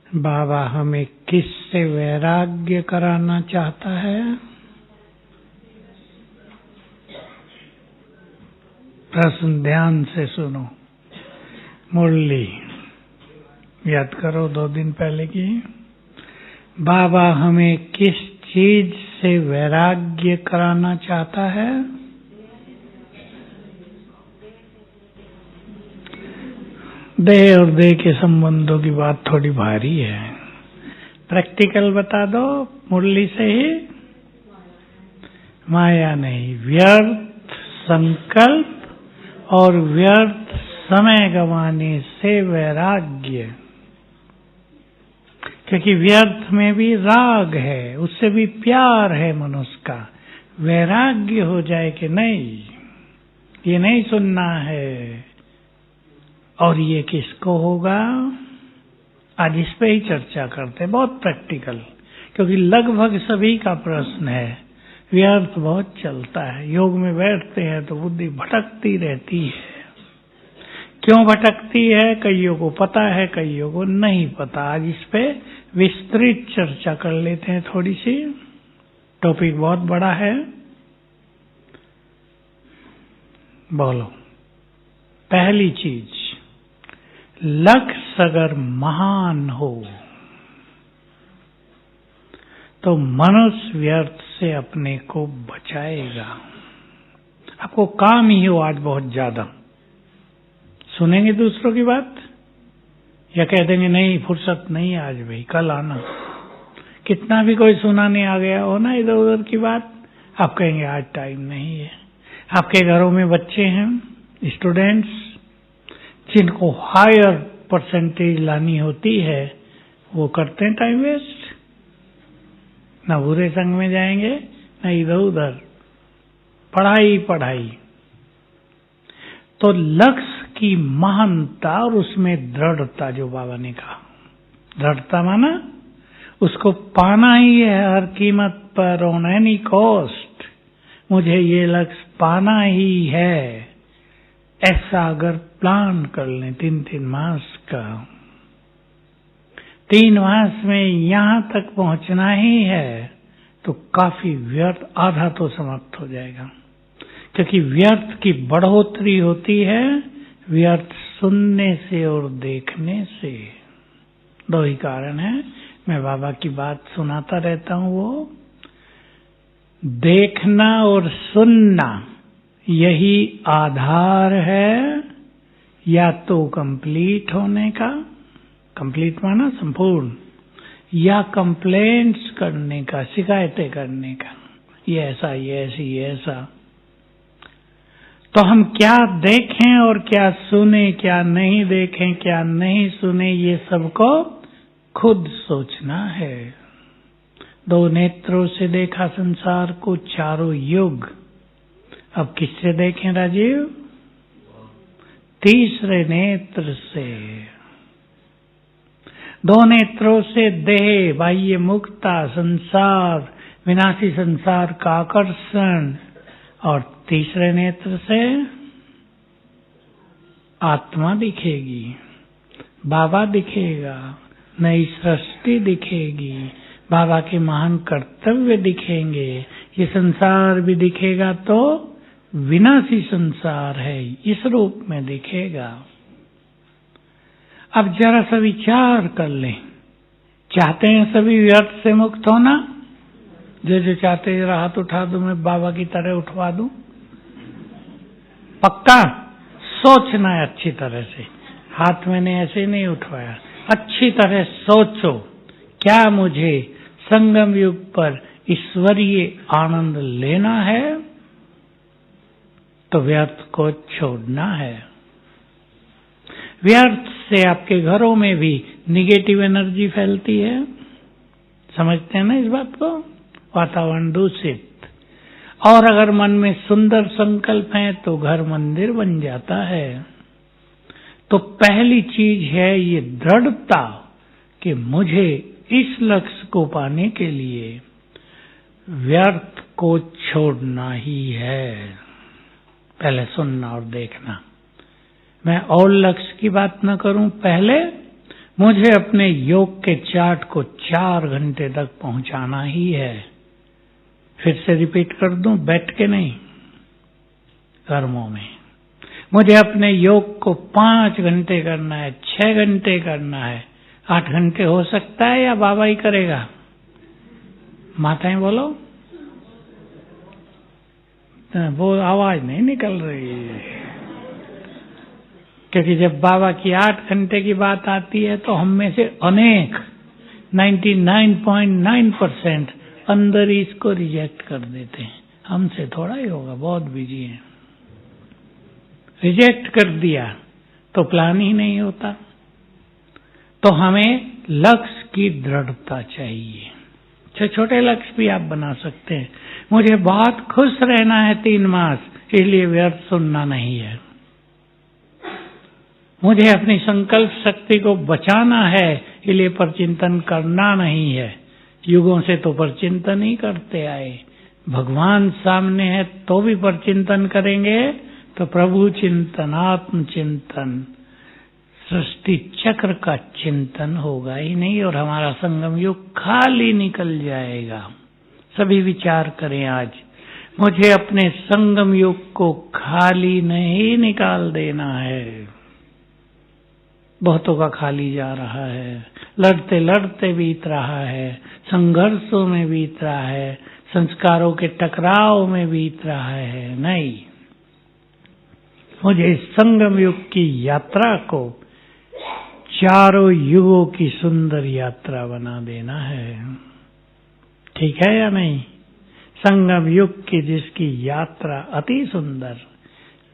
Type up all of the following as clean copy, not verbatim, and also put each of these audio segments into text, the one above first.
बाबा हमें किससे वैराग्य कराना चाहता है? प्रश्न ध्यान से सुनो। मुरली याद करो 2 दिन पहले की। बाबा हमें किस चीज से वैराग्य कराना चाहता है? देह और देह के संबंधों की बात थोड़ी भारी है। प्रैक्टिकल बता दो मुरली से ही। माया नहीं, व्यर्थ संकल्प और व्यर्थ समय गंवाने से वैराग्य। क्योंकि व्यर्थ में भी राग है, उससे भी प्यार है मनुष्य का। वैराग्य हो जाए कि नहीं, ये नहीं सुनना है। और ये किसको होगा? आज इस पे ही चर्चा करते हैं, बहुत प्रैक्टिकल। क्योंकि लगभग सभी का प्रश्न है। व्यर्थ बहुत चलता है, योग में बैठते हैं तो बुद्धि भटकती रहती है। क्यों भटकती है? कईयों को पता है, कईयों को नहीं पता। आज इस पे विस्तृत चर्चा कर लेते हैं थोड़ी सी। टॉपिक बहुत बड़ा है। बोलो। पहली चीज, लक्ष्य अगर महान हो तो मनुष्य व्यर्थ से अपने को बचाएगा। आपको काम ही हो आज बहुत ज्यादा, सुनेंगे दूसरों की बात या कह देंगे नहीं फुर्सत नहीं आज भाई, कल आना। कितना भी कोई सुनाने आ गया हो ना इधर उधर की बात, आप कहेंगे आज टाइम नहीं है। आपके घरों में बच्चे हैं, स्टूडेंट्स, जिनको हायर परसेंटेज लानी होती है, वो करते हैं टाइम वेस्ट। ना बुरे संग में जाएंगे, ना इधर उधर, पढ़ाई पढ़ाई। तो लक्ष्य की महानता और उसमें दृढ़ता, जो बाबा ने कहा, दृढ़ता माना उसको पाना ही है हर कीमत पर, ऑन एनी कॉस्ट। मुझे ये लक्ष्य पाना ही है, ऐसा अगर प्लान कर लें 3-3 मास का, 3 मास में यहां तक पहुंचना ही है, तो काफी व्यर्थ आधा तो समाप्त हो जाएगा। क्योंकि व्यर्थ की बढ़ोतरी होती है व्यर्थ सुनने से और देखने से। 2 ही कारण है। मैं बाबा की बात सुनाता रहता हूं। वो देखना और सुनना यही आधार है या तो कंप्लीट होने का, कंप्लीट माना संपूर्ण, या कंप्लेंट्स करने का, शिकायतें करने का। ये ऐसा, ये ऐसी, ये ऐसा। तो हम क्या देखें और क्या सुने, क्या नहीं देखें, क्या नहीं सुने, ये सबको खुद सोचना है। 2 नेत्रों से देखा संसार को चारों युग। अब किससे देखें राजीव? तीसरे नेत्र से। 2 नेत्रों से देह, बाह्य मुक्ता, संसार, विनाशी संसार का आकर्षण, और तीसरे नेत्र से आत्मा दिखेगी, बाबा दिखेगा, नई सृष्टि दिखेगी, बाबा के महान कर्तव्य दिखेंगे। ये संसार भी दिखेगा तो विनाशी संसार है, इस रूप में दिखेगा। अब जरा सा विचार कर लें, चाहते हैं सभी व्यर्थ से मुक्त होना? जो चाहते हैं जरा हाथ उठा दो, मैं बाबा की तरह उठवा दूं। पक्का? सोचना है अच्छी तरह से। हाथ मैंने ऐसे नहीं उठवाया, अच्छी तरह सोचो। क्या मुझे संगम युग पर ईश्वरीय आनंद लेना है? तो व्यर्थ को छोड़ना है। व्यर्थ से आपके घरों में भी निगेटिव एनर्जी फैलती है, समझते हैं ना इस बात को? वातावरण दूषित। और अगर मन में सुंदर संकल्प है तो घर मंदिर बन जाता है। तो पहली चीज है ये दृढ़ता कि मुझे इस लक्ष्य को पाने के लिए व्यर्थ को छोड़ना ही है। पहले सुनना और देखना। मैं और लक्ष्य की बात न करूं, पहले मुझे अपने योग के चार्ट को 4 घंटे तक पहुंचाना ही है। फिर से रिपीट कर दूं, बैठ के नहीं, कर्मों में। मुझे अपने योग को 5 घंटे करना है, 6 घंटे करना है, 8 घंटे हो सकता है या बाबा ही करेगा? माताएं बोलो, वो आवाज नहीं निकल रही है, क्योंकि जब बाबा की 8 घंटे की बात आती है तो हम में से अनेक 99.9% अंदर ही इसको रिजेक्ट कर देते हैं। हमसे थोड़ा ही होगा, बहुत बिजी है। रिजेक्ट कर दिया तो प्लान ही नहीं होता। तो हमें लक्ष्य की दृढ़ता चाहिए। छोटे छोटे लक्ष्य भी आप बना सकते हैं। मुझे बहुत खुश रहना है 3 मास, इसलिए व्यर्थ सुनना नहीं है। मुझे अपनी संकल्प शक्ति को बचाना है, इसलिए परचिंतन करना नहीं है। युगों से तो परचिंतन ही करते आए। भगवान सामने है तो भी परचिंतन करेंगे, तो प्रभु चिंतन, आत्म चिंतन, सृष्टि चक्र का चिंतन होगा ही नहीं, और हमारा संगम युग खाली निकल जाएगा। सभी विचार करें आज, मुझे अपने संगम युग को खाली नहीं निकाल देना है। बहुतों का खाली जा रहा है, लड़ते लड़ते बीत रहा है, संघर्षों में बीत रहा है, संस्कारों के टकराव में बीत रहा है। नहीं, मुझे इस संगम युग की यात्रा को चारों युगों की सुंदर यात्रा बना देना है। ठीक है या नहीं? संगम युग की जिसकी यात्रा अति सुंदर,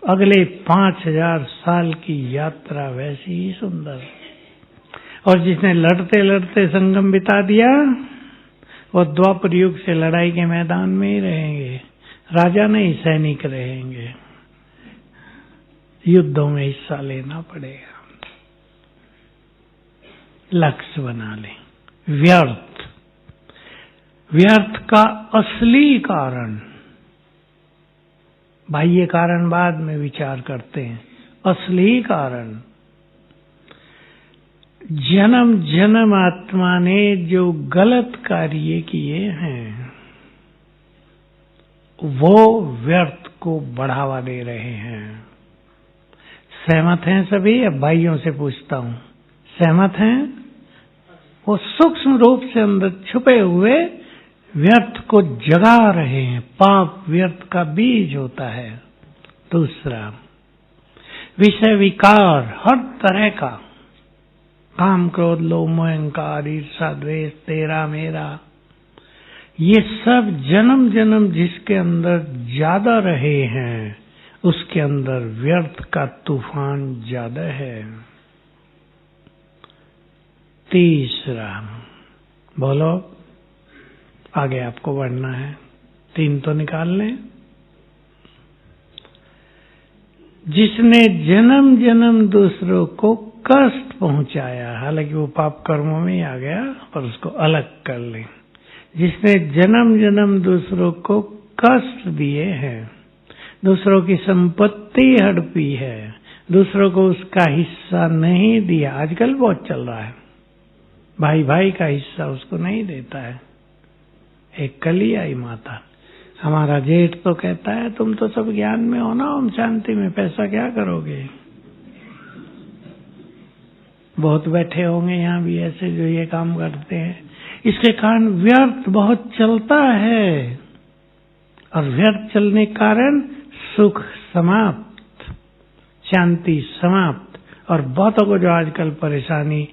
अगले 5000 साल की यात्रा वैसी ही सुंदर। और जिसने लड़ते लड़ते संगम बिता दिया, वो द्वापर युग से लड़ाई के मैदान में ही रहेंगे। राजा नहीं, सैनिक रहेंगे। युद्धों में हिस्सा लेना पड़ेगा। लक्ष्य बना लें। व्यर्थ का असली कारण, बाह्य कारण बाद में विचार करते हैं, असली कारण जन्म जन्म आत्मा ने जो गलत कार्य किए हैं, वो व्यर्थ को बढ़ावा दे रहे हैं। सहमत हैं सभी? अब भाइयों से पूछता हूं, सहमत हैं? वो सूक्ष्म रूप से अंदर छुपे हुए व्यर्थ को जगा रहे हैं। पाप व्यर्थ का बीज होता है। दूसरा, विषय विकार हर तरह का, काम क्रोध लोभ मोह अहंकार ईर्षा द्वेष तेरा मेरा, ये सब जन्म जन्म जिसके अंदर ज्यादा रहे हैं, उसके अंदर व्यर्थ का तूफान ज्यादा है। तीसरा, बोलो, आगे आपको बढ़ना है। 3 तो निकाल लें। जिसने जन्म जन्म दूसरों को कष्ट पहुंचाया, हालांकि वो पाप कर्मों में ही आ गया, पर उसको अलग कर लें। जिसने जन्म जन्म दूसरों को कष्ट दिए हैं, दूसरों की संपत्ति हड़पी है, दूसरों को उसका हिस्सा नहीं दिया। आजकल बहुत चल रहा है, भाई भाई का हिस्सा उसको नहीं देता है। एक कली आई माता, हमारा जेठ तो कहता है तुम तो सब ज्ञान में हो ना, ओम शांति में, पैसा क्या करोगे? बहुत बैठे होंगे यहाँ भी ऐसे जो ये काम करते हैं। इसके कारण व्यर्थ बहुत चलता है, और व्यर्थ चलने के कारण सुख समाप्त, शांति समाप्त। और बहुतों को जो आजकल परेशानी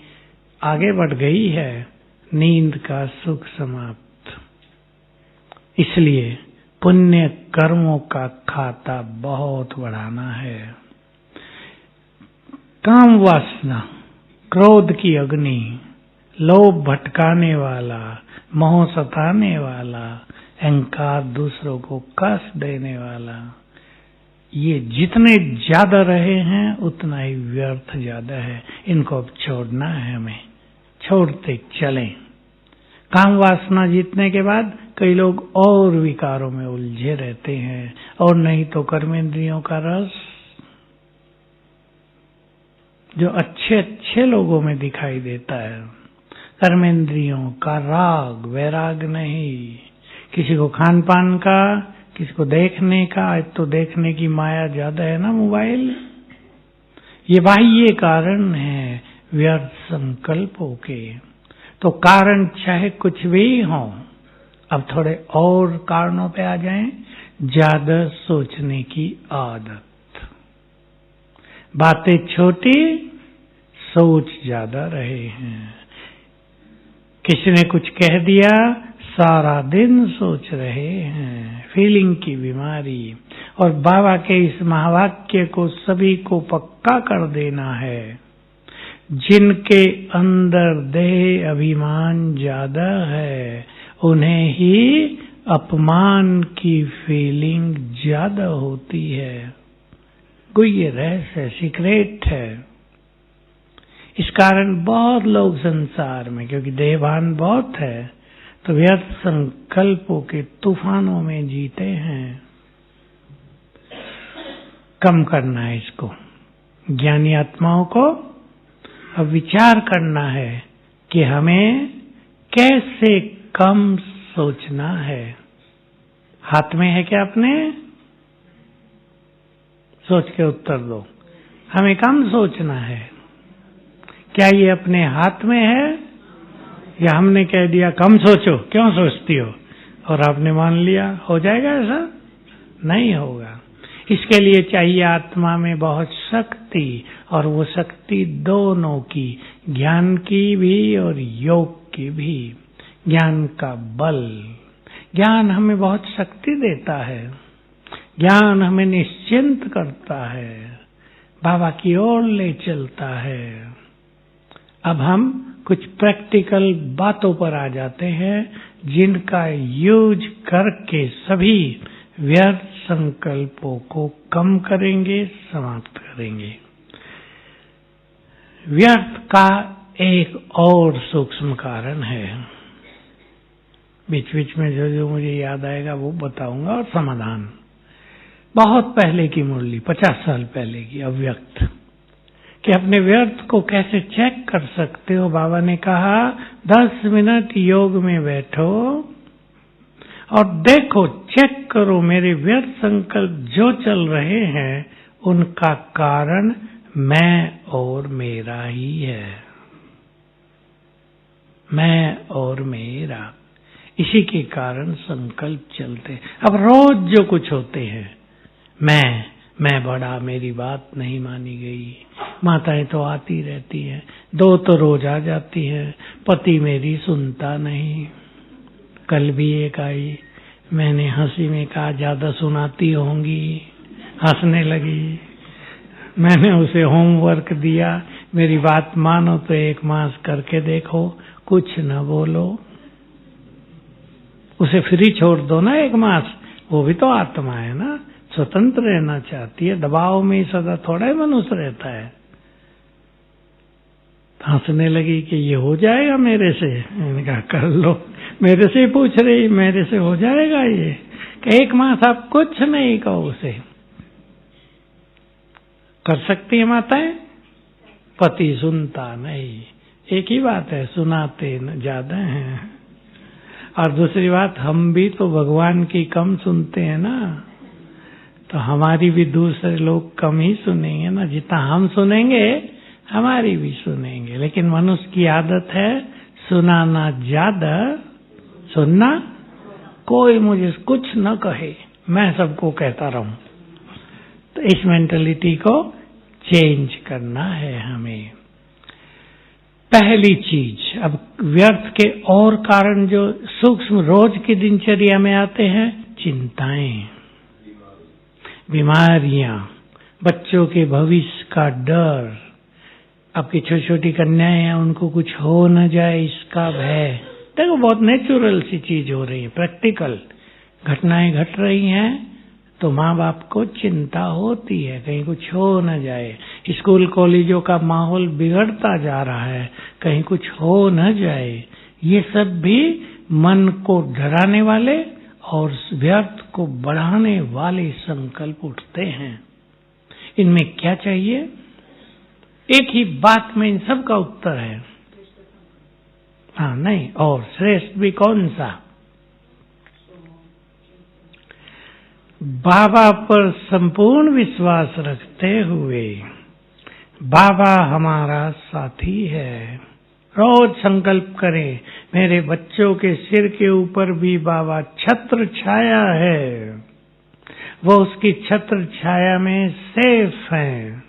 आगे बढ़ गई है, नींद का सुख समाप्त। इसलिए पुण्य कर्मों का खाता बहुत बढ़ाना है। काम वासना, क्रोध की अग्नि, लोभ भटकाने वाला, मोह सताने वाला, अहंकार दूसरों को कष्ट देने वाला, ये जितने ज्यादा रहे हैं उतना ही व्यर्थ ज्यादा है। इनको अब छोड़ना है, हमें छोड़ते चलें। काम वासना जीतने के बाद कई लोग और विकारों में उलझे रहते हैं, और नहीं तो कर्मेंद्रियों का रस, जो अच्छे अच्छे लोगों में दिखाई देता है। कर्मेंद्रियों का राग वैराग नहीं, किसी को खान पान का, किसी को देखने का। आज तो देखने की माया ज्यादा है ना, मोबाइल। ये बाह्य कारण है व्यर्थ संकल्पों के। तो कारण चाहे कुछ भी हो, अब थोड़े और कारणों पे आ जाएं। ज्यादा सोचने की आदत, बातें छोटी, सोच ज्यादा रहे हैं। किसी ने कुछ कह दिया, सारा दिन सोच रहे हैं, फीलिंग की बीमारी। और बाबा के इस महावाक्य को सभी को पक्का कर देना है, जिनके अंदर देह अभिमान ज्यादा है, उन्हें ही अपमान की फीलिंग ज्यादा होती है। कोई ये रहस्य सीक्रेट है। इस कारण बहुत लोग संसार में, क्योंकि देहभान बहुत है, तो व्यर्थ संकल्पों के तूफानों में जीते हैं। कम करना है इसको। ज्ञानी आत्माओं को अब विचार करना है कि हमें कैसे कम सोचना है। हाथ में है क्या अपने? सोच के उत्तर दो। हमें कम सोचना है। क्या ये अपने हाथ में है, या हमने कह दिया कम सोचो, क्यों सोचती हो, और आपने मान लिया? हो जाएगा ऐसा? नहीं होगा। इसके लिए चाहिए आत्मा में बहुत शक्ति, और वो शक्ति दोनों की, ज्ञान की भी और योग की भी। ज्ञान का बल, ज्ञान हमें बहुत शक्ति देता है, ज्ञान हमें निश्चिंत करता है, बाबा की ओर ले चलता है। अब हम कुछ प्रैक्टिकल बातों पर आ जाते हैं, जिनका यूज करके सभी व्यर्थ संकल्पों को कम करेंगे, समाप्त करेंगे। व्यर्थ का एक और सूक्ष्म कारण है, बीच बीच में जो जो मुझे याद आएगा वो बताऊंगा, और समाधान। बहुत पहले की मुरली, 50 साल पहले की, अव्यक्त, कि अपने व्यर्थ को कैसे चेक कर सकते हो। बाबा ने कहा 10 मिनट योग में बैठो और देखो, चेक करो मेरे व्यर्थ संकल्प जो चल रहे हैं, उनका कारण मैं और मेरा ही है। मैं और मेरा, इसी के कारण संकल्प चलते। अब रोज जो कुछ होते हैं, मैं बड़ा, मेरी बात नहीं मानी गई, माताएं तो आती रहती हैं, 2 तो रोज आ जाती हैं, पति मेरी सुनता नहीं। कल भी एक आई, मैंने हंसी में कहा ज्यादा सुनाती होंगी, हंसने लगी। मैंने उसे होमवर्क दिया, मेरी बात मानो तो 1 मास करके देखो, कुछ न बोलो, उसे फ्री छोड़ दो ना 1 मास। वो भी तो आत्मा है ना, स्वतंत्र रहना चाहती है, दबाव में सदा थोड़ा ही मनुष्य रहता है। हंसने लगी कि ये हो जाएगा मेरे से। मैंने कहा कर लो, मेरे से ही पूछ रही, मेरे से हो जाएगा ये? कि 1 मास आप कुछ नहीं कहो उसे। कर सकती है माताएं? पति सुनता नहीं, एक ही बात है, सुनाते ज्यादा हैं। और दूसरी बात, हम भी तो भगवान की कम सुनते हैं ना, तो हमारी भी दूसरे लोग कम ही सुनेंगे ना। जितना हम सुनेंगे, हमारी भी सुनेंगे। लेकिन मनुष्य की आदत है सुनाना ज्यादा, सुनना। कोई मुझे कुछ न कहे, मैं सबको कहता रहूं। तो इस मेंटालिटी को चेंज करना है हमें। पहली चीज, अब व्यर्थ के और कारण जो सूक्ष्म रोज की दिनचर्या में आते हैं, चिंताएं, बीमारियां, बच्चों के भविष्य का डर। आपकी छोटी छोटी कन्याएं हैं, उनको कुछ हो न जाए इसका भय। देखो बहुत नेचुरल सी चीज हो रही है, प्रैक्टिकल घटनाएं घट रही हैं, तो माँ बाप को चिंता होती है कहीं कुछ हो न जाए। स्कूल कॉलेजों का माहौल बिगड़ता जा रहा है, कहीं कुछ हो न जाए। ये सब भी मन को डराने वाले और व्यर्थ को बढ़ाने वाले संकल्प उठते हैं। इनमें क्या चाहिए? एक ही बात में इन सब का उत्तर है। हाँ नहीं, और श्रेष्ठ भी कौन सा? बाबा पर संपूर्ण विश्वास रखते हुए, बाबा हमारा साथी है। रोज संकल्प करें, मेरे बच्चों के सिर के ऊपर भी बाबा छत्र छाया है, वो उसकी छत्र छाया में सेफ हैं।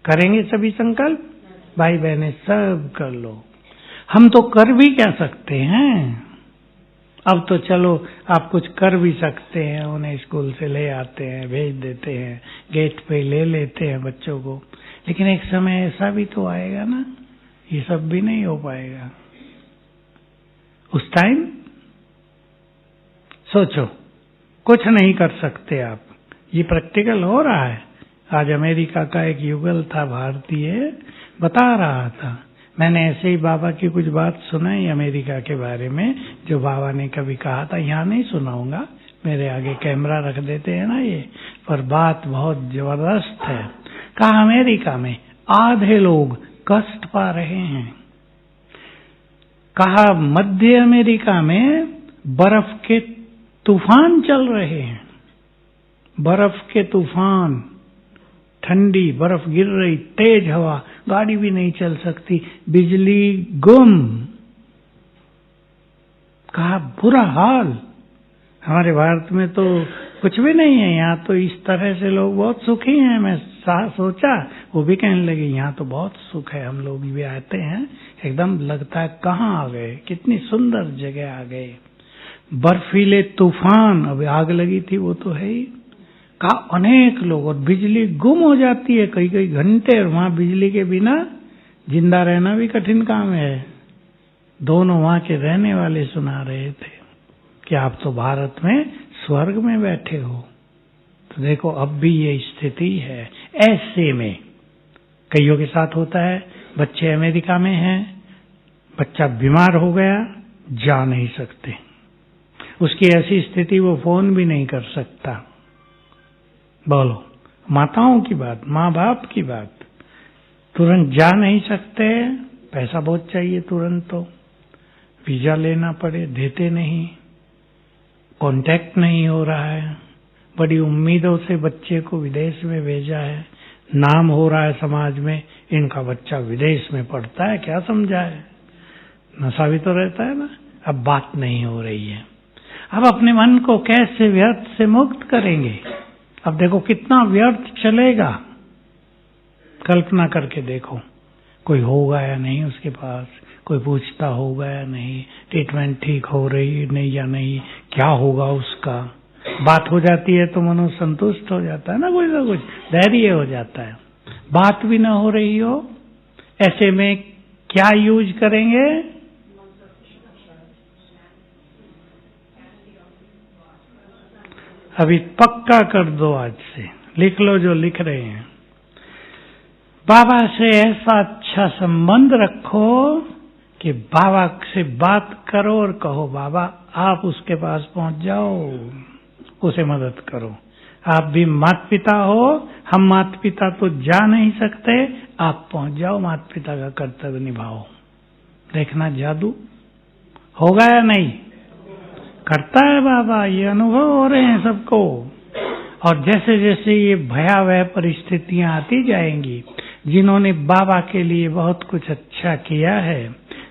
करेंगे सभी संकल्प? भाई बहने सब कर लो। हम तो कर भी क्या सकते हैं? अब तो चलो आप कुछ कर भी सकते हैं, उन्हें स्कूल से ले आते हैं, भेज देते हैं, गेट पे ले लेते हैं बच्चों को, लेकिन एक समय ऐसा भी तो आएगा ना, ये सब भी नहीं हो पाएगा। उस टाइम सोचो, कुछ नहीं कर सकते आप। ये प्रैक्टिकल हो रहा है। आज अमेरिका का एक युगल था भारतीय, बता रहा था, मैंने ऐसे ही बाबा की कुछ बात सुनाई अमेरिका के बारे में, जो बाबा ने कभी कहा था। यहाँ नहीं सुनाऊंगा, मेरे आगे कैमरा रख देते हैं ना ये, पर बात बहुत जबरदस्त है। कहा अमेरिका में आधे लोग कष्ट पा रहे हैं। कहा मध्य अमेरिका में बर्फ के तूफान चल रहे हैं, बर्फ के तूफान, ठंडी बर्फ गिर रही, तेज हवा, गाड़ी भी नहीं चल सकती, बिजली गुम। कहा बुरा हाल। हमारे भारत में तो कुछ भी नहीं है, यहाँ तो इस तरह से लोग बहुत सुखी हैं। मैं सोचा, वो भी कहने लगे यहाँ तो बहुत सुख है, हम लोग भी आते हैं, एकदम लगता है कहाँ आ गए, कितनी सुंदर जगह आ गए। बर्फीले तूफान, अब आग लगी थी वो तो है ही। कहा अनेक लोग, और बिजली गुम हो जाती है कई कई घंटे, और वहां बिजली के बिना जिंदा रहना भी कठिन काम है। दोनों वहां के रहने वाले सुना रहे थे कि आप तो भारत में स्वर्ग में बैठे हो। तो देखो अब भी ये स्थिति है। ऐसे में कईयों के साथ होता है, बच्चे अमेरिका में हैं, बच्चा बीमार हो गया, जा नहीं सकते, उसकी ऐसी स्थिति वो फोन भी नहीं कर सकता। बोलो, माताओं की बात, माँ बाप की बात, तुरंत जा नहीं सकते, पैसा बहुत चाहिए तुरंत, तो वीजा लेना पड़े, देते नहीं, कांटेक्ट नहीं हो रहा है, बड़ी उम्मीदों से बच्चे को विदेश में भेजा है, नाम हो रहा है समाज में, इनका बच्चा विदेश में पढ़ता है, क्या समझा है, नशा भी तो रहता है ना। अब बात नहीं हो रही है। अब अपने मन को कैसे व्यर्थ से मुक्त करेंगे? अब देखो कितना व्यर्थ चलेगा, कल्पना करके देखो, कोई होगा या नहीं उसके पास, कोई पूछता होगा या नहीं, ट्रीटमेंट ठीक हो रही नहीं या नहीं, क्या होगा उसका। बात हो जाती है तो मनुष्य संतुष्ट हो जाता है ना कुछ धैर्य हो जाता है। बात भी ना हो रही हो, ऐसे में क्या यूज करेंगे? अभी पक्का कर दो, आज से लिख लो जो लिख रहे हैं। बाबा से ऐसा अच्छा संबंध रखो कि बाबा से बात करो और कहो बाबा आप उसके पास पहुंच जाओ, उसे मदद करो। आप भी माता पिता हो, हम माता पिता तो जा नहीं सकते, आप पहुंच जाओ, माता पिता का कर्तव्य निभाओ। देखना जादू होगा या नहीं? करता है बाबा, ये अनुभव हो रहे हैं सबको। और जैसे जैसे ये भयावह परिस्थितियां आती जाएंगी, जिन्होंने बाबा के लिए बहुत कुछ अच्छा किया है,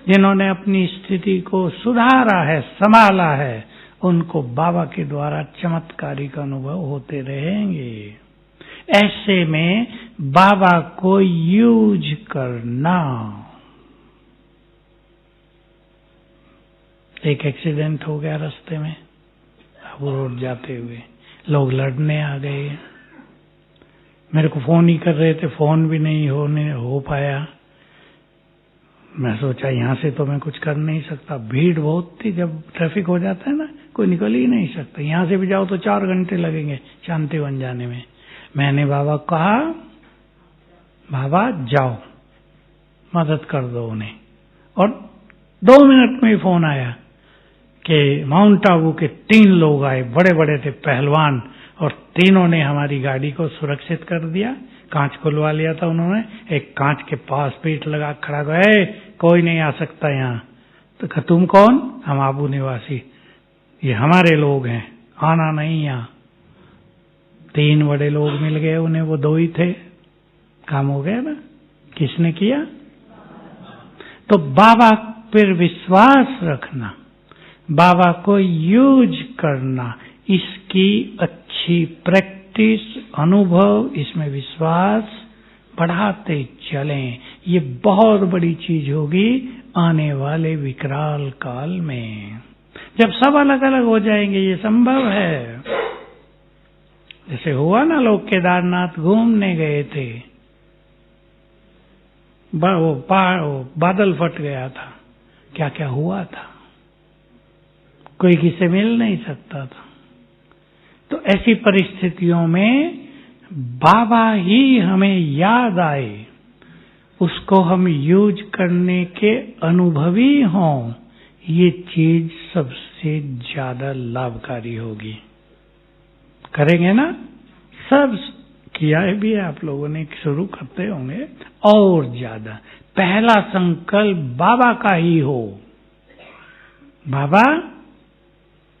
जिन्होंने अपनी स्थिति को सुधारा है, संभाला है, उनको बाबा के द्वारा चमत्कारिक अनुभव होते रहेंगे। ऐसे में बाबा को यूज करना। एक एक्सीडेंट हो गया रास्ते में, वो रोड जाते हुए लोग लड़ने आ गए, मेरे को फोन ही कर रहे थे, फोन भी नहीं हो पाया। मैं सोचा यहाँ से तो मैं कुछ कर नहीं सकता, भीड़ बहुत थी, जब ट्रैफिक हो जाता है ना कोई निकल ही नहीं सकता, यहाँ से भी जाओ तो 4 घंटे लगेंगे शांतिवन जाने में। मैंने बाबा को कहा बाबा जाओ मदद कर दो उन्हें, और 2 मिनट में ही फोन आया कि माउंट आबू के 3 लोग आए, बड़े बड़े थे पहलवान, और तीनों ने हमारी गाड़ी को सुरक्षित कर दिया। कांच खुलवा लिया था उन्होंने, एक कांच के पास पीठ लगा खड़ा गए, कोई नहीं आ सकता यहाँ। तो कहा तुम कौन? हम आबू निवासी, ये हमारे लोग हैं, आना नहीं यहाँ। 3 बड़े लोग मिल गए उन्हें, वो 2 ही थे, काम हो गया ना। किसने किया? तो बाबा पर विश्वास रखना, बाबा को यूज करना, इसकी अच्छी प्रैक्टिस, अनुभव, इसमें विश्वास बढ़ाते चलें। ये बहुत बड़ी चीज होगी आने वाले विकराल काल में, जब सब अलग अलग हो जाएंगे। ये संभव है। जैसे हुआ ना, लोग केदारनाथ घूमने गए थे, वो बादल फट गया था, क्या क्या हुआ था, कोई किसी मिल नहीं सकता था। तो ऐसी परिस्थितियों में बाबा ही हमें याद आए, उसको हम यूज करने के अनुभवी हों, ये चीज सबसे ज्यादा लाभकारी होगी। करेंगे ना? सब किया है भी, आप लोगों ने शुरू करते होंगे, और ज्यादा पहला संकल्प बाबा का ही हो। बाबा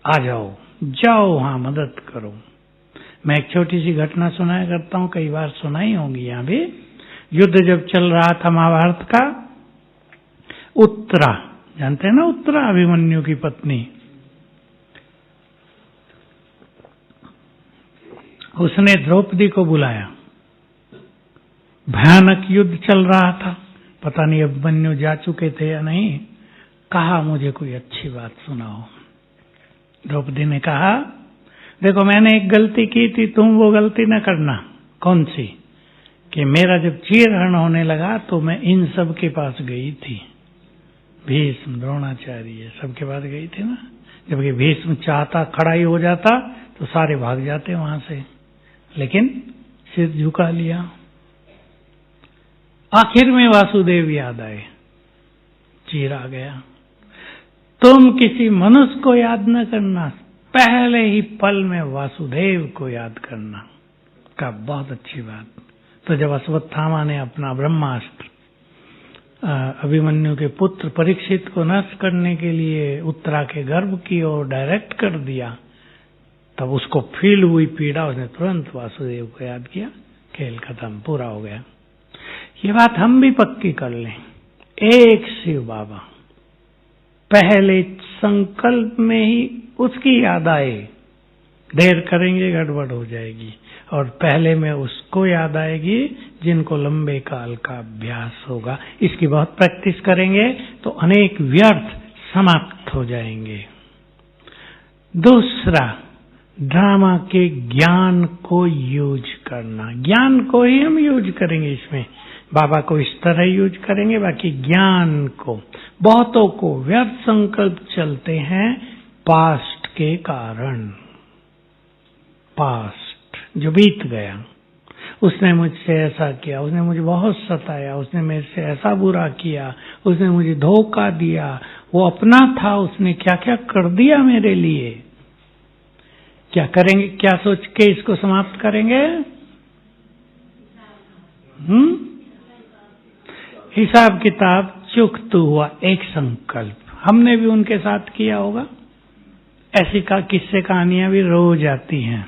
आ जाओ, जाओ वहां मदद करो। मैं एक छोटी सी घटना सुनाया करता हूं, कई बार सुनाई होंगी यहां भी। युद्ध जब चल रहा था महाभारत का, उत्तरा, जानते हैं ना उत्तरा, अभिमन्यु की पत्नी, उसने द्रौपदी को बुलाया। भयानक युद्ध चल रहा था, पता नहीं अभिमन्यु जा चुके थे या नहीं। कहा मुझे कोई अच्छी बात सुनाओ। द्रौपदी ने कहा देखो मैंने एक गलती की थी, तुम वो गलती न करना। कौन सी? कि मेरा जब चीरहरण होने लगा तो मैं इन सब के पास गई थी, भीष्म, द्रोणाचार्य, सबके पास गई थी ना। जबकि भीष्म चाहता खड़ा ही हो जाता तो सारे भाग जाते वहां से, लेकिन सिर झुका लिया। आखिर में वासुदेव याद आए, चीर आ गया। तुम किसी मनुष्य को याद न करना, पहले ही पल में वासुदेव को याद करना। का बहुत अच्छी बात। तो जब अश्वत्थामा ने अपना ब्रह्मास्त्र अभिमन्यु के पुत्र परीक्षित को नष्ट करने के लिए उत्तरा के गर्भ की ओर डायरेक्ट कर दिया, तब उसको फील हुई पीड़ा, उसने तुरंत वासुदेव को याद किया, खेल खत्म, पूरा हो गया। ये बात हम भी पक्की कर लें। एक शिव बाबा, पहले संकल्प में ही उसकी याद आए, देर करेंगे गड़बड़ हो जाएगी, और पहले में उसको याद आएगी जिनको लंबे काल का अभ्यास होगा। इसकी बहुत प्रैक्टिस करेंगे तो अनेक व्यर्थ समाप्त हो जाएंगे। दूसरा, ड्रामा के ज्ञान को यूज करना। ज्ञान को ही हम यूज करेंगे इसमें, बाबा को इस तरह यूज करेंगे, बाकी ज्ञान को। बहुतों को व्यर्थ संकल्प चलते हैं पास्ट के कारण। पास्ट जो बीत गया, उसने मुझसे ऐसा किया, उसने मुझे बहुत सताया, उसने मेरे से ऐसा बुरा किया, उसने मुझे धोखा दिया, वो अपना था, उसने क्या क्या कर दिया मेरे लिए। क्या करेंगे? क्या सोच के इसको समाप्त करेंगे? हिसाब किताब चुकता हुआ एक संकल्प हमने भी उनके साथ किया होगा। ऐसी का किस्से कहानियां भी रोज आती हैं।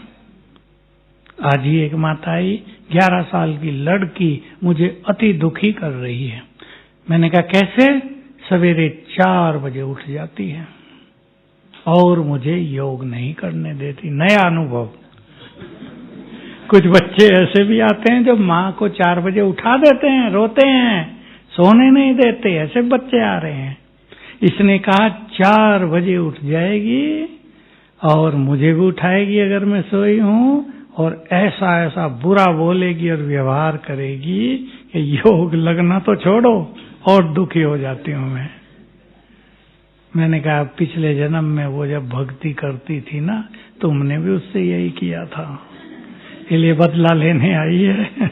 आज ही एक माता आई, 11 साल की लड़की मुझे अति दुखी कर रही है। मैंने कहा कैसे? सवेरे 4 बजे उठ जाती है और मुझे योग नहीं करने देती। नया अनुभव। कुछ बच्चे ऐसे भी आते हैं जो माँ को 4 बजे उठा देते हैं, रोते हैं, सोने नहीं देते, ऐसे बच्चे आ रहे हैं। इसने कहा 4 बजे उठ जाएगी और मुझे भी उठाएगी अगर मैं सोई हूं, और ऐसा ऐसा बुरा बोलेगी और व्यवहार करेगी कि योग लगना तो छोड़ो, और दुखी हो जाती हूं मैं। मैंने कहा पिछले जन्म में वो जब भक्ति करती थी ना, तुमने भी उससे यही किया था, इसलिए बदला लेने आई है।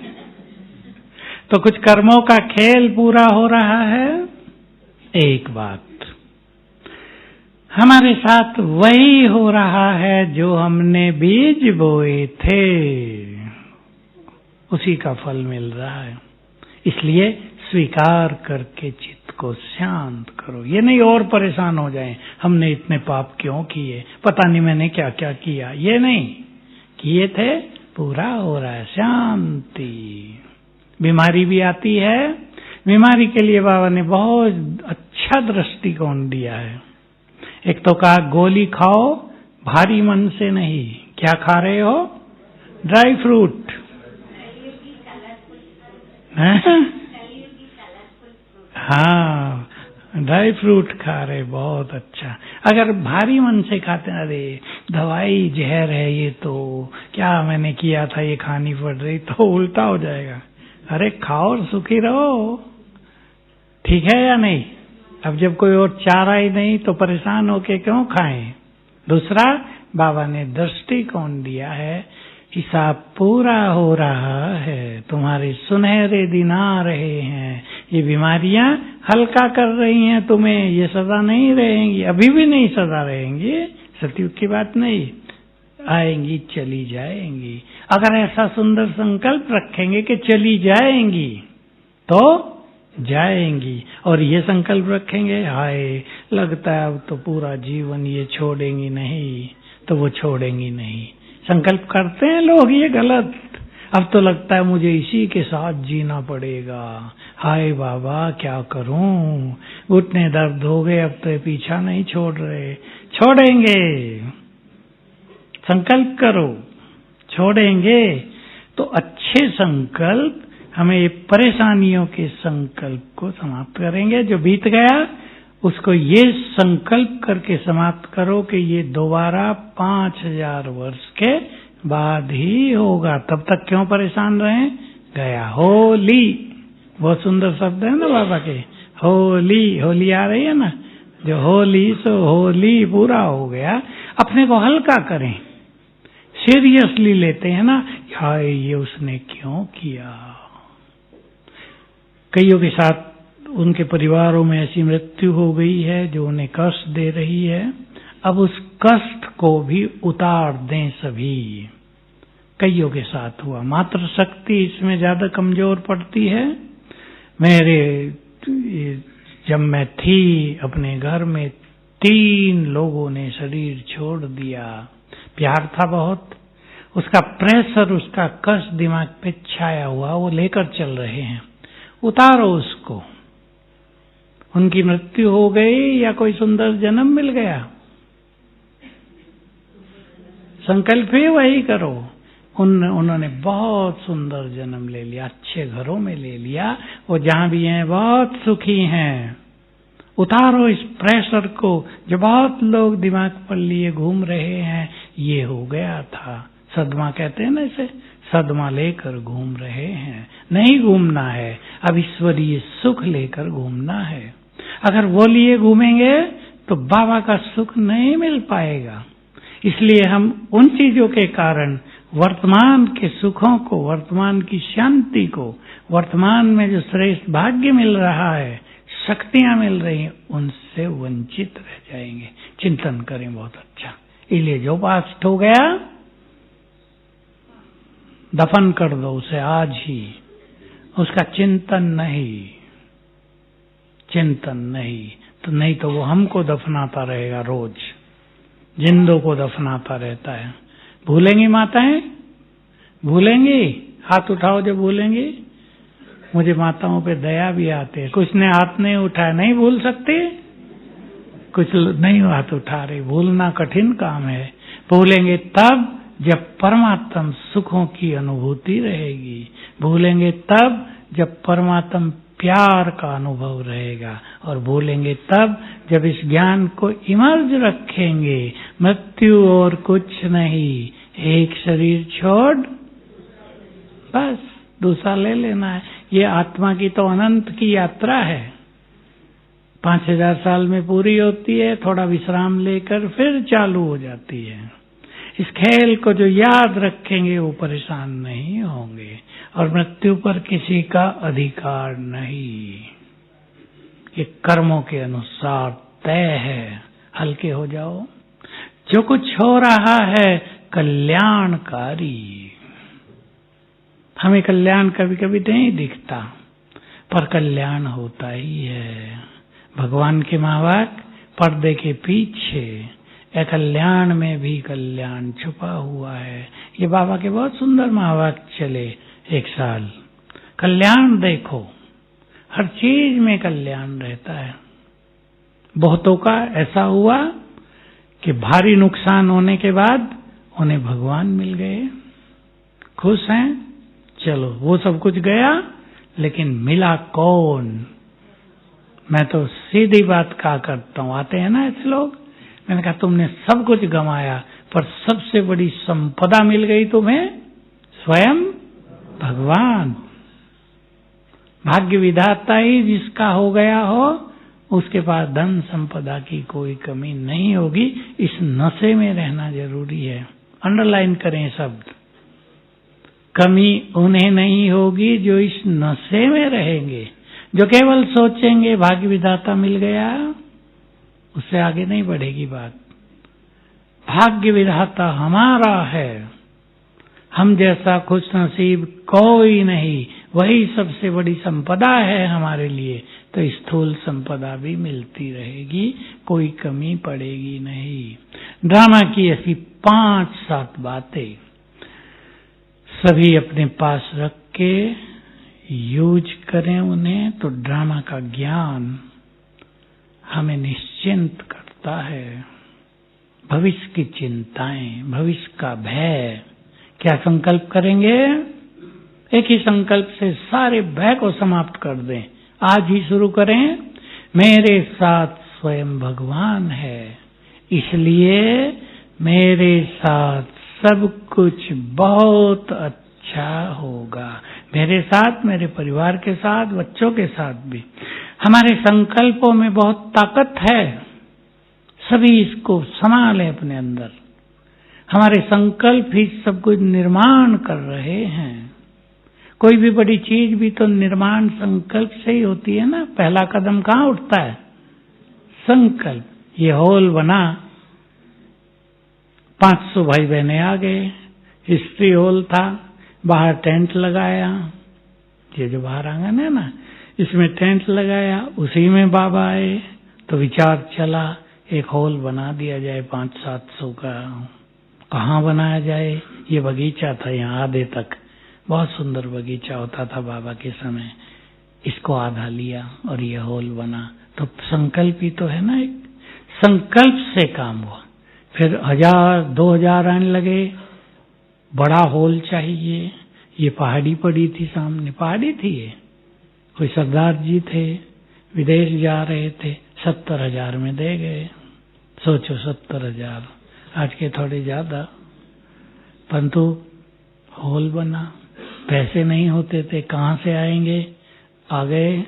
तो कुछ कर्मों का खेल पूरा हो रहा है। एक बात, हमारे साथ वही हो रहा है जो हमने बीज बोए थे, उसी का फल मिल रहा है। इसलिए स्वीकार करके चित्त को शांत करो। ये नहीं और परेशान हो जाएं, हमने इतने पाप क्यों किए, पता नहीं मैंने क्या क्या किया। ये नहीं किए थे, पूरा हो रहा है, शांति। बीमारी भी आती है, बीमारी के लिए बाबा ने बहुत अच्छा दृष्टिकोण दिया है। एक तो कहा गोली खाओ भारी मन से नहीं। क्या खा रहे हो? Dry fruit. हाँ, ड्राई फ्रूट खा रहे, बहुत अच्छा। अगर भारी मन से खाते हैं, अरे दवाई जहर है ये, तो क्या मैंने किया था, ये खानी पड़ रही, तो उल्टा हो जाएगा। अरे खाओ और सुखी रहो, ठीक है या नहीं? अब जब कोई और चारा ही नहीं तो परेशान होके क्यों खाएं? दूसरा, बाबा ने दृष्टिकोण दिया है, हिसाब पूरा हो रहा है, तुम्हारे सुनहरे दिन आ रहे हैं, ये बीमारियां हल्का कर रही हैं तुम्हें, ये सदा नहीं रहेंगी, अभी भी नहीं सदा रहेंगी, सतयुग की बात नहीं, आएंगी चली जाएंगी। अगर ऐसा सुंदर संकल्प रखेंगे कि चली जाएंगी तो जाएंगी, और ये संकल्प रखेंगे हाय लगता है अब तो पूरा जीवन ये छोड़ेंगी नहीं, तो वो छोड़ेंगी नहीं। संकल्प करते हैं लोग ये गलत, अब तो लगता है मुझे इसी के साथ जीना पड़ेगा, हाय बाबा क्या करूं, घुटने दर्द हो गए, अब तो ये पीछा नहीं छोड़ रहे। छोड़ेंगे, संकल्प करो, छोड़ेंगे। तो अच्छे संकल्प हमें ये परेशानियों के संकल्प को समाप्त करेंगे। जो बीत गया उसको ये संकल्प करके समाप्त करो कि ये दोबारा 5000 वर्ष के बाद ही होगा, तब तक क्यों परेशान रहें। गया होली, बहुत सुंदर शब्द है ना बाबा के, होली, होली आ रही है ना, जो होली सो होली, पूरा हो गया। अपने को हल्का करें, सीरियसली लेते हैं ना, हाय ये उसने क्यों किया। कईयों के साथ उनके परिवारों में ऐसी मृत्यु हो गई है जो उन्हें कष्ट दे रही है, अब उस कष्ट को भी उतार दें सभी। कईयों के साथ हुआ, मात्र शक्ति इसमें ज्यादा कमजोर पड़ती है। मेरे जब मैं थी अपने घर में 3 लोगों ने शरीर छोड़ दिया, प्यार था बहुत, उसका प्रेशर, उसका कष्ट दिमाग पे छाया हुआ, वो लेकर चल रहे हैं, उतारो उसको। उनकी मृत्यु हो गई या कोई सुंदर जन्म मिल गया, संकल्प ही वही करो। उन्होंने बहुत सुंदर जन्म ले लिया, अच्छे घरों में ले लिया, वो जहां भी हैं बहुत सुखी हैं। उतारो इस प्रेशर को जो बहुत लोग दिमाग पर लिए घूम रहे हैं, ये हो गया था, सदमा कहते हैं ना इसे, सदमा लेकर घूम रहे हैं, नहीं घूमना है, अब ईश्वरीय सुख लेकर घूमना है। अगर वो लिए घूमेंगे तो बाबा का सुख नहीं मिल पाएगा। इसलिए हम उन चीजों के कारण वर्तमान के सुखों को, वर्तमान की शांति को, वर्तमान में जो श्रेष्ठ भाग्य मिल रहा है, शक्तियां मिल रही हैं, उनसे वंचित रह जाएंगे। चिंतन करें बहुत अच्छा। इसलिए जो पास्ट हो गया दफन कर दो उसे आज ही, उसका चिंतन नहीं, चिंतन नहीं, तो नहीं तो वो हमको दफनाता रहेगा, रोज जिंदों को दफनाता रहता है। भूलेंगी माताएं, भूलेंगी, हाथ उठाओ जो भूलेंगी। मुझे माताओं पे दया भी आती है, कुछ ने हाथ नहीं उठाया, नहीं भूल सकती, कुछ नहीं हाथ उठा रहे, भूलना कठिन काम है। भूलेंगे तब जब परमात्म सुखों की अनुभूति रहेगी, भूलेंगे तब जब परमात्म प्यार का अनुभव रहेगा, और भूलेंगे तब जब इस ज्ञान को इमर्ज रखेंगे, मृत्यु और कुछ नहीं, एक शरीर छोड़ बस दूसरा ले लेना है। ये आत्मा की तो अनंत की यात्रा है, 5000 साल में पूरी होती है, थोड़ा विश्राम लेकर फिर चालू हो जाती है। इस खेल को जो याद रखेंगे वो परेशान नहीं होंगे, और मृत्यु पर किसी का अधिकार नहीं। ये कर्मों के अनुसार तय है, हल्के हो जाओ। जो कुछ हो रहा है कल्याणकारी, हमें कल्याण कभी कभी नहीं दिखता, पर कल्याण होता ही है। भगवान के महावाक्य पर्दे के पीछे अकल्याण में भी कल्याण छुपा हुआ है। ये बाबा के बहुत सुंदर महावाक्य चले एक साल। कल्याण देखो, हर चीज में कल्याण रहता है। बहुतों का ऐसा हुआ कि भारी नुकसान होने के बाद उन्हें भगवान मिल गए, खुश हैं, चलो वो सब कुछ गया, लेकिन मिला कौन? मैं तो सीधी बात कहा करता हूं, आते हैं ना ऐसे लोग, मैंने कहा तुमने सब कुछ गंवाया, पर सबसे बड़ी संपदा मिल गई तुम्हें, स्वयं भगवान। भाग्य विधाता ही जिसका हो गया हो, उसके पास धन संपदा की कोई कमी नहीं होगी। इस नशे में रहना जरूरी है, अंडरलाइन करें शब्द। कमी उन्हें नहीं होगी जो इस नशे में रहेंगे, जो केवल सोचेंगे भाग्य विधाता मिल गया, उससे आगे नहीं बढ़ेगी बात। भाग्य विधाता हमारा है, हम जैसा खुश नसीब कोई नहीं, वही सबसे बड़ी संपदा है हमारे लिए। तो स्थूल संपदा भी मिलती रहेगी, कोई कमी पड़ेगी नहीं। ड्रामा की ऐसी 5-7 बातें सभी अपने पास रख के यूज करें उन्हें, तो ड्रामा का ज्ञान हमें निश्चिंत करता है। भविष्य की चिंताएं, भविष्य का भय, क्या संकल्प करेंगे? एक ही संकल्प से सारे भय को समाप्त कर दें। आज ही शुरू करें, मेरे साथ स्वयं भगवान है, इसलिए मेरे साथ सब कुछ बहुत अच्छा होगा। मेरे साथ, मेरे परिवार के साथ, बच्चों के साथ भी। हमारे संकल्पों में बहुत ताकत है, सभी इसको संभालें अपने अंदर। हमारे संकल्प ही सब कुछ निर्माण कर रहे हैं। कोई भी बड़ी चीज भी तो निर्माण संकल्प से ही होती है ना। पहला कदम कहाँ उठता है? संकल्प। ये हॉल बना, 500 भाई बहने आ गए, हिस्ट्री हॉल था, बाहर टेंट लगाया, ये जो बाहर आंगन है ना, इसमें टेंट लगाया, उसी में बाबा आए, तो विचार चला एक हॉल बना दिया जाए 500-700 का। कहाँ बनाया जाए? ये बगीचा था यहाँ आधे तक, बहुत सुंदर बगीचा होता था बाबा के समय, इसको आधा लिया और ये हॉल बना। तो संकल्प ही तो है ना, एक संकल्प से काम हुआ। फिर 1000-2000 आने लगे, बड़ा हॉल चाहिए। ये पहाड़ी पड़ी थी सामने, पहाड़ी थी ये, कोई सरदार जी थे, विदेश जा रहे थे, 70,000 में दे गए। सोचो 70,000, आज के थोड़े ज्यादा, परंतु हॉल बना। पैसे नहीं होते थे, कहाँ से आएंगे? आ गए।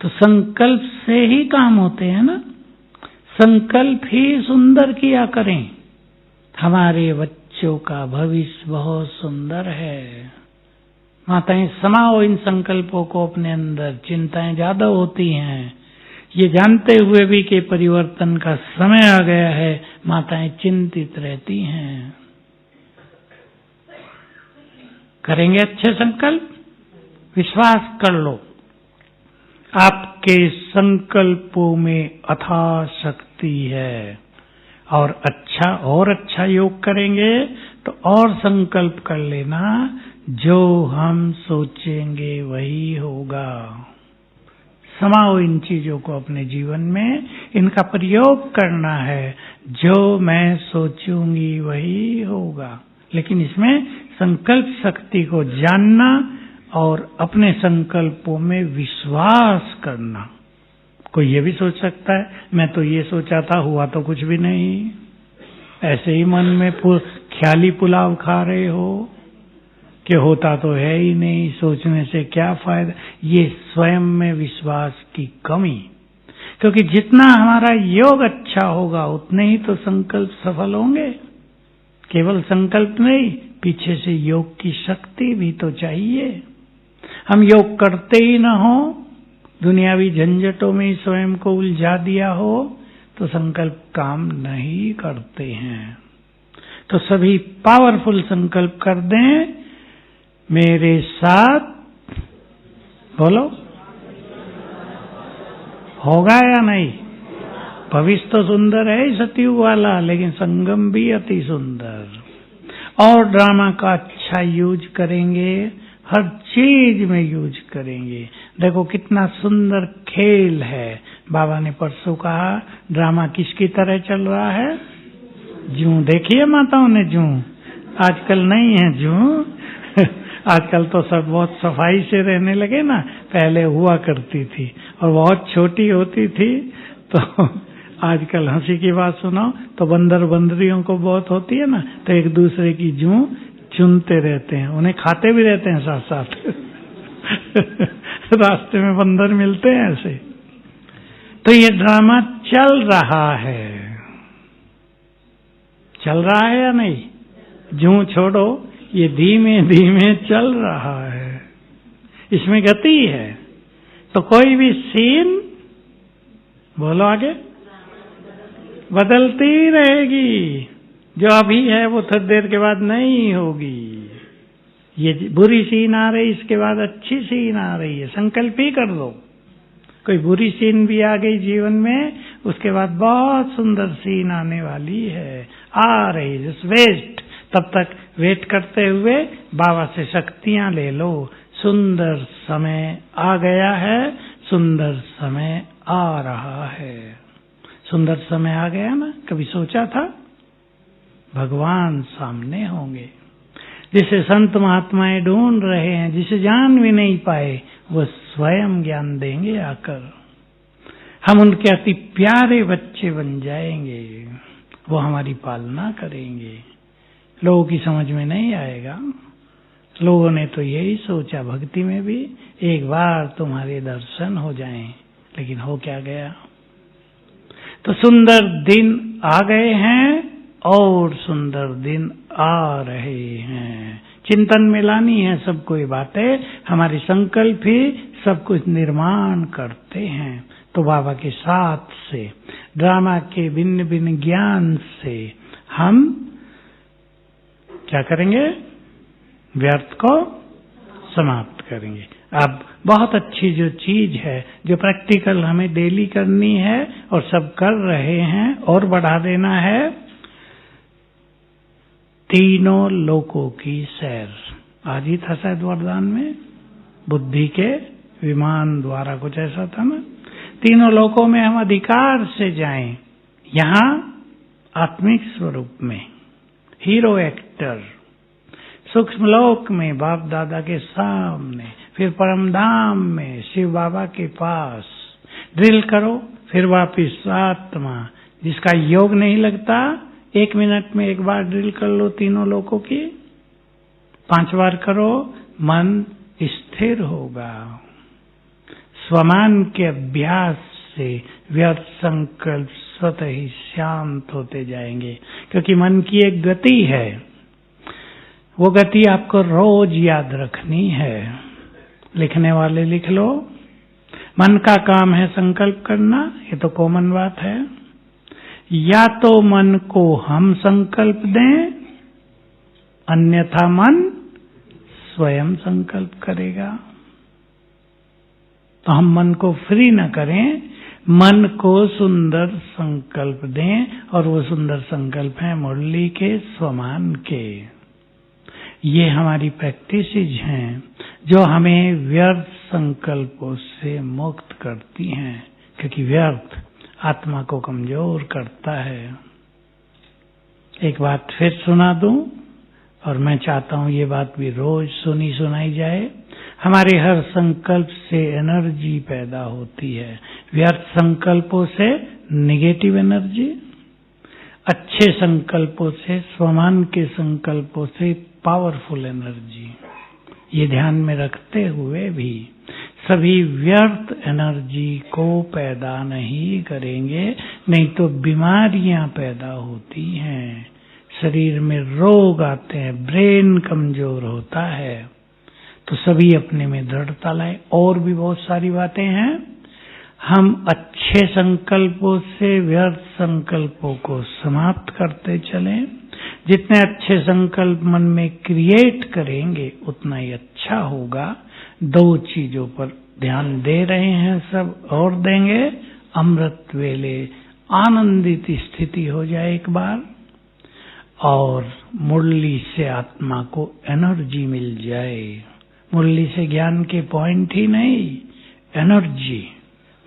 तो संकल्प से ही काम होते हैं ना। संकल्प ही सुंदर किया करें। हमारे बच्चों का भविष्य बहुत सुंदर है। माताएं समाओ इन संकल्पों को अपने अंदर। चिंताएं ज्यादा होती हैं, ये जानते हुए भी कि परिवर्तन का समय आ गया है, माताएं चिंतित रहती हैं। करेंगे अच्छे संकल्प, विश्वास कर लो, आपके संकल्पों में अथाह शक्ति है। और अच्छा योग करेंगे तो और संकल्प कर लेना, जो हम सोचेंगे वही होगा। समाओ इन चीजों को अपने जीवन में, इनका प्रयोग करना है। जो मैं सोचूंगी वही होगा। लेकिन इसमें संकल्प शक्ति को जानना और अपने संकल्पों में विश्वास करना। कोई ये भी सोच सकता है, मैं तो ये सोचा था, हुआ तो कुछ भी नहीं, ऐसे ही मन में ख्याली पुलाव खा रहे हो कि होता तो है ही नहीं, सोचने से क्या फायदा। ये स्वयं में विश्वास की कमी। क्योंकि जितना हमारा योग अच्छा होगा उतने ही तो संकल्प सफल होंगे। केवल संकल्प नहीं, पीछे से योग की शक्ति भी तो चाहिए। हम योग करते ही ना हो, दुनियावी झंझटों में स्वयं को उलझा दिया हो, तो संकल्प काम नहीं करते हैं। तो सभी पावरफुल संकल्प कर दें, मेरे साथ बोलो, होगा या नहीं? भविष्य तो सुंदर है सतयुग वाला, लेकिन संगम भी अति सुंदर। और ड्रामा का अच्छा यूज करेंगे, हर चीज में यूज करेंगे। देखो कितना सुंदर खेल है। बाबा ने परसों कहा ड्रामा किसकी तरह चल रहा है? जूं। देखिए माताओं ने जूं, आजकल नहीं है जूं। आजकल तो सब बहुत सफाई से रहने लगे ना, पहले हुआ करती थी और बहुत छोटी होती थी। तो आजकल हंसी की बात सुनाओ तो बंदर बंदरियों को बहुत होती है ना, तो एक दूसरे की जूं चुनते रहते हैं, उन्हें खाते भी रहते हैं साथ साथ। रास्ते में बंदर मिलते हैं ऐसे। तो ये ड्रामा चल रहा है, चल रहा है या नहीं? जूं छोड़ो, ये धीमे धीमे चल रहा है, इसमें गति है। तो कोई भी सीन, बोलो आगे, बदलती रहेगी। जो अभी है वो थोड़ी देर के बाद नहीं होगी। ये बुरी सीन आ रही, इसके बाद अच्छी सीन आ रही है। संकल्प ही कर दो, कोई बुरी सीन भी आ गई जीवन में, उसके बाद बहुत सुंदर सीन आने वाली है, आ रही। जस्ट वेट, तब तक वेट करते हुए बाबा से शक्तियां ले लो। सुंदर समय आ गया है, सुंदर समय आ रहा है। सुंदर समय आ गया ना, कभी सोचा था? भगवान सामने होंगे, जिसे संत महात्माएं ढूंढ रहे हैं, जिसे जान भी नहीं पाए, वो स्वयं ज्ञान देंगे आकर। हम उनके अति प्यारे बच्चे बन जाएंगे, वो हमारी पालना करेंगे। लोगों की समझ में नहीं आएगा। लोगों ने तो यही सोचा भक्ति में भी, एक बार तुम्हारे दर्शन हो जाएं, लेकिन हो क्या गया? तो सुंदर दिन आ गए हैं और सुंदर दिन आ रहे हैं। चिंतन में लानी है सबको ये बातें, हमारे संकल्प ही सब कुछ निर्माण करते हैं। तो बाबा के साथ से, ड्रामा के भिन्न भिन्न ज्ञान से हम क्या करेंगे? व्यर्थ को समाप्त करेंगे। अब बहुत अच्छी जो चीज है, जो प्रैक्टिकल हमें डेली करनी है और सब कर रहे हैं और बढ़ा देना है, तीनों लोकों की सैर। आज ही था शायद वरदान में, बुद्धि के विमान द्वारा कुछ ऐसा था ना। तीनों लोकों में हम अधिकार से जाएं। यहाँ आत्मिक स्वरूप में हीरो एक्टर, सूक्ष्म लोक में बाप दादा के सामने, फिर परम धाम में शिव बाबा के पास ड्रिल करो, फिर वापिस आत्मा। जिसका योग नहीं लगता, 1 मिनट में एक बार ड्रिल कर लो तीनों लोकों की, 5 बार करो, मन स्थिर होगा। स्वमान के अभ्यास से व्यर्थ संकल्प स्वतः ही शांत होते जाएंगे, क्योंकि मन की एक गति है, वो गति आपको रोज याद रखनी है। लिखने वाले लिख लो, मन का काम है संकल्प करना, ये तो कॉमन बात है। या तो मन को हम संकल्प दें, अन्यथा मन स्वयं संकल्प करेगा। तो हम मन को फ्री न करें, मन को सुंदर संकल्प दें, और वो सुंदर संकल्प है मुरली के, स्वमान के। ये हमारी प्रैक्टिसेज हैं जो हमें व्यर्थ संकल्पों से मुक्त करती हैं, क्योंकि व्यर्थ आत्मा को कमजोर करता है। एक बात फिर सुना दूं, और मैं चाहता हूं ये बात भी रोज सुनी सुनाई जाए। हमारे हर संकल्प से एनर्जी पैदा होती है। व्यर्थ संकल्पों से नेगेटिव एनर्जी, अच्छे संकल्पों से, स्वमान के संकल्पों से पावरफुल एनर्जी। ये ध्यान में रखते हुए भी सभी व्यर्थ एनर्जी को पैदा नहीं करेंगे, नहीं तो बीमारियां पैदा होती हैं, शरीर में रोग आते हैं, ब्रेन कमजोर होता है। तो सभी अपने में दृढ़ता लाए। और भी बहुत सारी बातें हैं। हम अच्छे संकल्पों से व्यर्थ संकल्पों को समाप्त करते चलें, जितने अच्छे संकल्प मन में क्रिएट करेंगे उतना ही अच्छा होगा। 2 चीजों पर ध्यान दे रहे हैं सब, और देंगे। अमृत वेले आनंदित स्थिति हो जाए एक बार, और मुरली से आत्मा को एनर्जी मिल जाए। मुरली से ज्ञान के पॉइंट ही नहीं, एनर्जी।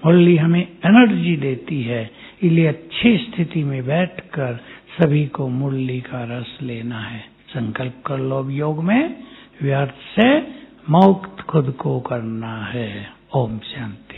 मुरली हमें एनर्जी देती है, इसलिए अच्छी स्थिति में बैठकर सभी को मुरली का रस लेना है। संकल्प कर लो अब योग में व्यर्थ से मुक्त खुद को करना है। ओम शांति।